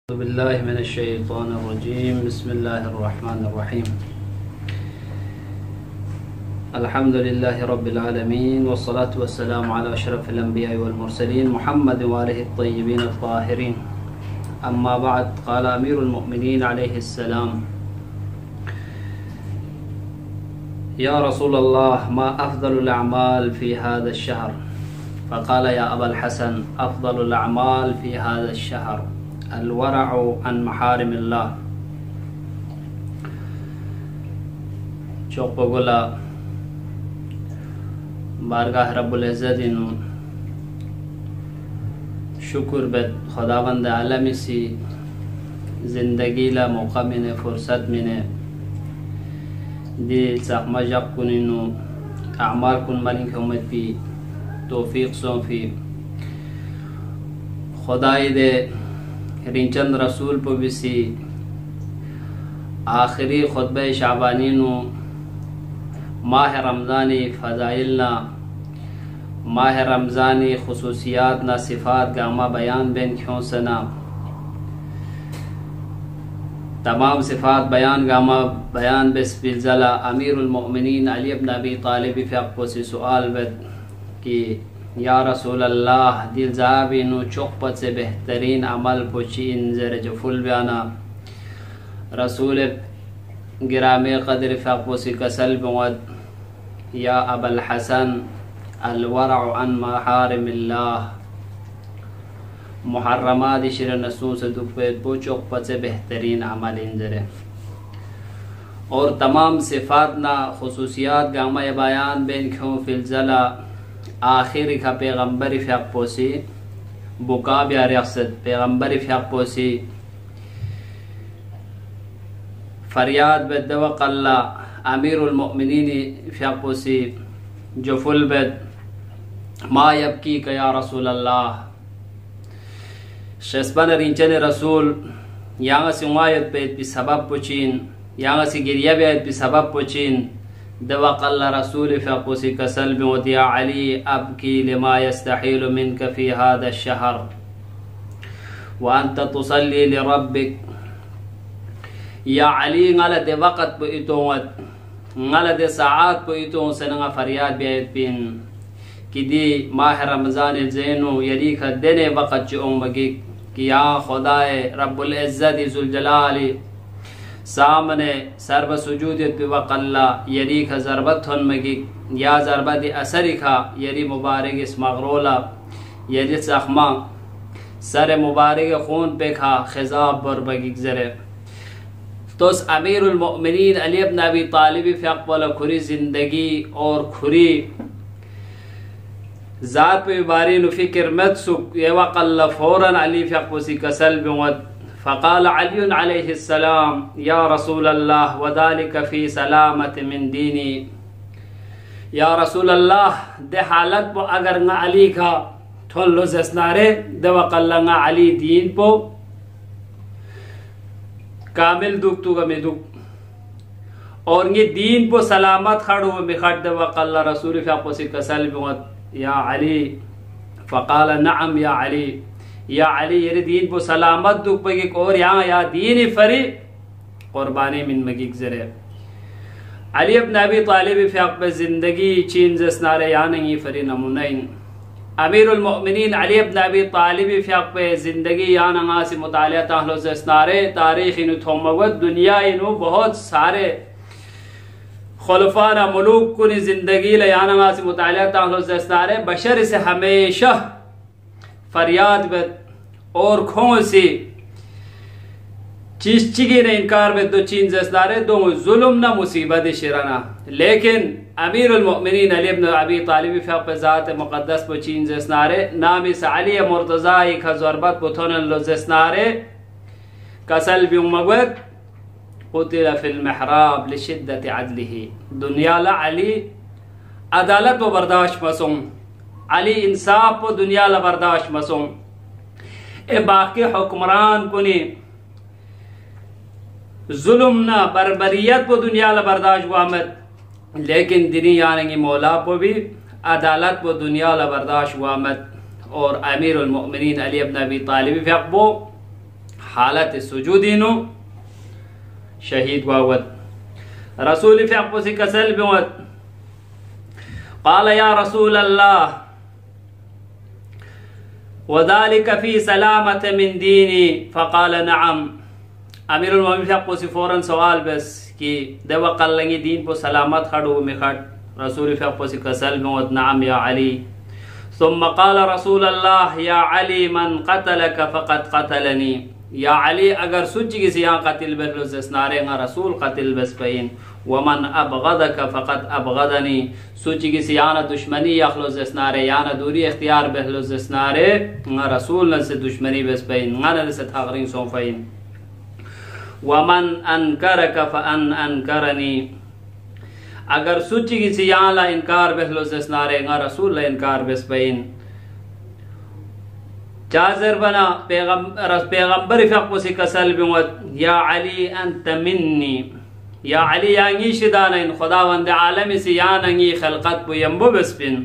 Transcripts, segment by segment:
बिल्लाहि मिनश्शैतानिर्रजीम बिस्मिल्लाहिर्रहमानिर्रहीम अल्हम्दुलिल्लाहि रब्बिल आलमीन वस्सलातु वस्सलामु अला अशरफिल अंबिया'i वल मुरसलीन मुहम्मद व आलिहि अत्तय्यिबीन अत्ताहिरीन अम्मा बअद क़ाल अमीरुल मुअमिनीन अलैहिस्सलाम या रसूलल्लाह मा अफ़ज़लुल अअमाल फ़ी हाज़ा अश-शहर फ़क़ाल या अबल हसन अफ़ज़लुल अअमाल फ़ी हाज़ा अश-शहर अल-वरअु अन महारिमिल्लाह। चौक गोला बारगाह रब्बुल इज़्ज़त इनु शुक्र बेद खुदावंद आलमी सी जिंदगी ला मौका मिने फुर्सत मिने दी सहमजक कुनिनु अमाल कुन मलिक उम्मत पी तौफीक सोफी खुदाई दे रिंचंद रसूल पर बिसी आखिरी खुतबा शाबानी नु माह रमज़ानी फ़ज़ाइलना माह रमज़ानी खुसूसियात ना सिफ़ात गामा बयान बेन क्यों सना तमाम सिफ़ात बयान गामा बयान बिस्बिलज़ला अमीरुल मुअमिनीन अली इब्न अबी तालिब फ़िक़्क़ो से सुआल बद कि या रसूल अल्लाह दिल जाबिनु चौकपत से बेहतरीन अमल पुची इन ज़र जफुल बयाना रसूल गिरामे क़द्र फ़िक़्क़ो से कसल बवद या अबल हसन अल-वरअु अन महारिमिल्लाह मुहर्रमात इशर नसूं से दुपेद पो चौकपत से बेहतरीन अमल इन ज़र और तमाम सिफ़ात ना खुसूसियात गामा बयान बेन क्यों फ़िलज़ला आखिर का पैगम्बर फ़िक़्क़ोसी बुकाब या रियासत पैगम्बर फ़िक़्क़ोसी फरियाद बेदवक़ अल्लाह अमीरुल मुअमिनीन फ़िक़्क़ोसी जुफुल बेद मा यबकी का या रसूल अल्लाह शस्बन रिंचन रसूल यहाँ से उमायत पे भी सबब पुचीन यहाँ से गिरिया भी सबब पुचीन दवक़ल्ला रसूल फ़िक़्क़ोसी कसल में या अली अबकी लिमा यस्तहीलु मिनका फ़ी हाज़ा अश-शहर व अंत तुसल्ली लिरब्बिक या अली ngala de वक़्त पे इतोवत ngala de साआत पे इतो सनगा फरियाद बेयत पिन कि दी माह रमज़ान ज़ैनो यली का देने वक़्त जो मगी कि या खुदाए रब्बुल इज़्ज़त ज़ुल जलाली सामने सर्व सुजूदियत पे वक़ल्ला यरी का ज़रबत हन मगी या ज़रबत असरी का यरी मुबारक इस मग़रोला यरी ज़ख्मा सर मुबारक खून पे खा खिज़ाब बर बगी ज़रे तो अमीरुल मुअमिनीन अली इब्न अबी तालिब फ़िक़्क़ो खुरी ज़िंदगी और खुरी ज़ात पे बारी नु फ़िक्र मत सुक ये वक़ल्ला फ़ौरन अली फ़िक़्क़ो सी कसल बिवत फ़क़ाल अली अलैहिस्सलाम या रसूल अल्लाह वदालिक फ़ी सलामत मिन दीनी या रसूल अल्लाह दे हालत पो अगर nga अली का थोन लो जस्नारे दे वक़ल्ला nga अली दीन पो कामिल दुख तुगा में दुख और ये दीन पो सलामत खड़ो में खड़ दे वक़ल्ला रसूल फ़िक़्क़ो से कसल बिवत या अली फ़क़ाल नअम या अली या अली ये दीन पो सलामत दुख पगी और यहाँ या दीन फरी कुर्बानी मिन मगी ज़रे अली इब्न अबी तालिब फ़िक़्क़ो ज़िंदगी चीन जस्नारे या नहीं फरी नमूनाइन अमीरुल मुअमिनीन अली इब्न अबी तालिब फ़िक़्क़ो ज़िंदगी या नंगा से मुतालिया ताहलो जस्नारे तारीख़ इनु थोमवत दुनिया इनु बहुत सारे खुलफाना मुलूक कुनी ज़िंदगी ले या नंगा से मुतालिया ताहलो जस्नारे बशर से हमेशा फरियाद बद और खों से चीज चिगी ने इनकार में दो चीन जस्नारे दो जुल्म ना मुसीबत शिराना लेकिन अमीरुल मुअमिनीन अली इब्न अबी तालिब फ़िक़्क़ो ज़ात मुक़द्दस पो चीन जस्नारे नामी से अली मुर्तज़ा का ज़रबत पुथोन लो जस्नारे कसल भी मगवत क़ुतिल फ़िल महराब लिशिद्दत अदलिही दुनिया ला अली अदालत व बर्दाश्त मसूं अली इंसाफ को दुनिया ला बर्दाश्त मसूं ए बाकी हुक्मरान कुनी जुल्म ना बर्बरियत को दुनिया ला बर्दाश्त वामत लेकिन दिनी यानी मौला को भी अदालत को दुनिया ला बर्दाश्त वामत और अमीरुल मुअमिनीन अली इब्न अबी तालिब फ़िक़्क़ो हालत सुजूदीनु शहीद वावत रसूल फ़ी कसल बिवत क़ाल या रसूल अल्लाह वज़ालिक फ़ी सलामत मिन दीनी फ़क़ाल नअम। अमीरुल मोमिनीन फ़ी फ़ौरन सवाल बस कि दवा कल्लंगी दीन को सलामत खड़ो में खट रसूल फ़ी कसल बिवत नअम या अली। सुम्मा क़ाल रसूल अल्लाह या अली मन क़तलक फ़क़द क़तलनी। या अली अगर सुची किसी यहाँ कतिल बसनारे रसूल कतिल बस पैन वमन अबगदक फ़क़त अबगदनी। सुची किसी याना दुश्मनी अखलोसनारे याना दूरी इख्तियार बहलोसनारे रसूल न से दुश्मनी बस पैन न से थागरी सोफ़ैन। वमन अनकरक फ़अन अनकरनी। अगर सुची किसी यहाँ ला इनकार बहलोसनारे रसूल ला इनकार बस पैन। चाजर बना पैगम्बर फ़ी कसल बिवत या अली अंत मिन्नी। या अली यांगी शिदान खुदावंद आलम से यानंगी खलकत पुयम्बो बसपिन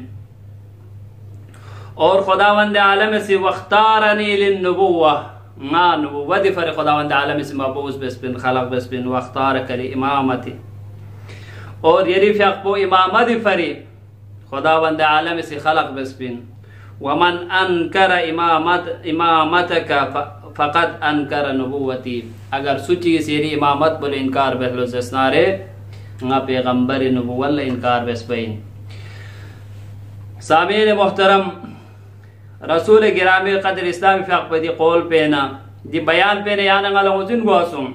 और खुदावंद आलम से वख्तारनी लिन्नुबुव्वा ना नबुव्वत फर खुदावंद आलम से मबूस बसपिन खलक बसपिन वख्तार करी इमामती और यरी फ़को इमामत फरी खुदावंद आलम से खलक बसपिन। वमन अनकर इमामतक फ़क़द अनकर नबुव्वती। अगर सुची सेरी इमामत बोले इनकार बहलो जसनारे पैगम्बर नबुव्वत इनकार बस बैन। सामीन मोहतरम रसूल गिरामी क़द्र इस्लामी फ़ी कौल पेना दी बयान पेने यान गोसुम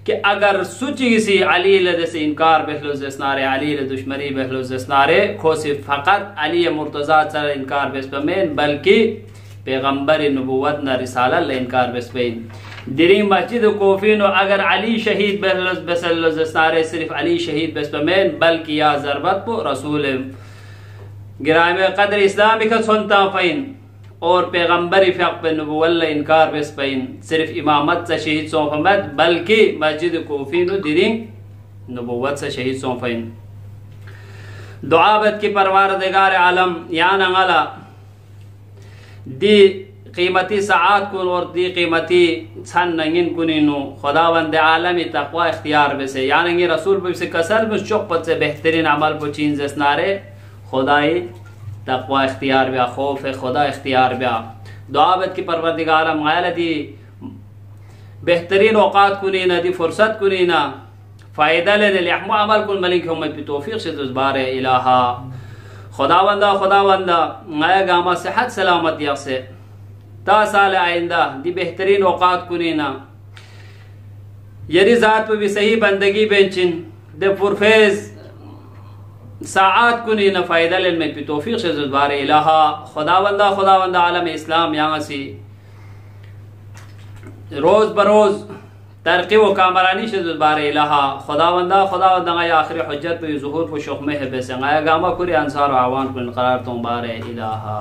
कि अगर सुची किसी अली से इनकार बहलो जसनारे अली दुश्मनी बहलो जसनारे खोसी फ़क़त अली मुर्तज़ा चल इनकार बस पमेन बल्कि पैगम्बर नबुव्वत न रिसाला ल इनकार बस बैन। दिरी मस्जिद कोफिन अगर अली शहीद बसल जसनारे सिर्फ अली शहीद बस पमेन बल्कि या ज़रबत को रसूल गिरामी क़द्र इस्लामी का सुनता फ़ैन और पैगम्बर फ़क़ नबुव्वत इनकार बस पैन सिर्फ इमामत से शहीद सोफमत बल्कि मस्जिद कोफिन दिरी नबुव्वत से शहीद सोफैन। दुआबत की परवारदिगार आलम यान अंगला दी कीमती साआत कुन और दी कीमती सन नंगिन कुनिनो खुदावंद आलमी तक़वा इख्तियार बसे यानी रसूल पे कसर में चौपत से बेहतरीन अमल को चीन जसनारे खुदाई तक़वा इख्तियार बिया खौफ खुदा इख्तियार बिया। दुआबत की परवरदिगार मायल दी बेहतरीन औक़ात कुनी ना दी फुर्सत कुनी ना फ़ायदा लेने लिया अमल कुल मलिक उम्मत की तौफीक से दुज़बार इलाहा खुदावंदा माया गामा सेहत सलामती से ता साल आइंदा दी बेहतरीन औक़ात कुनी ना यरी ज़ात पे भी सही बंदगी बेंचिन दे पुरफेज साआत कुनी न फ़ायदा लेने में तौफीक से दुज़बार इलाहा खुदावंदा आलम इस्लाम यहाँ से रोज़ बरोज़ तरक्की व कामरानी से दुज़बार इलाहा खुदावंदा आखिरी हुज्जत पे ज़ुहूर को शुख में है बेसे गामा कुरी अंसार आवान को इनक़रार तुम बार इलाहा।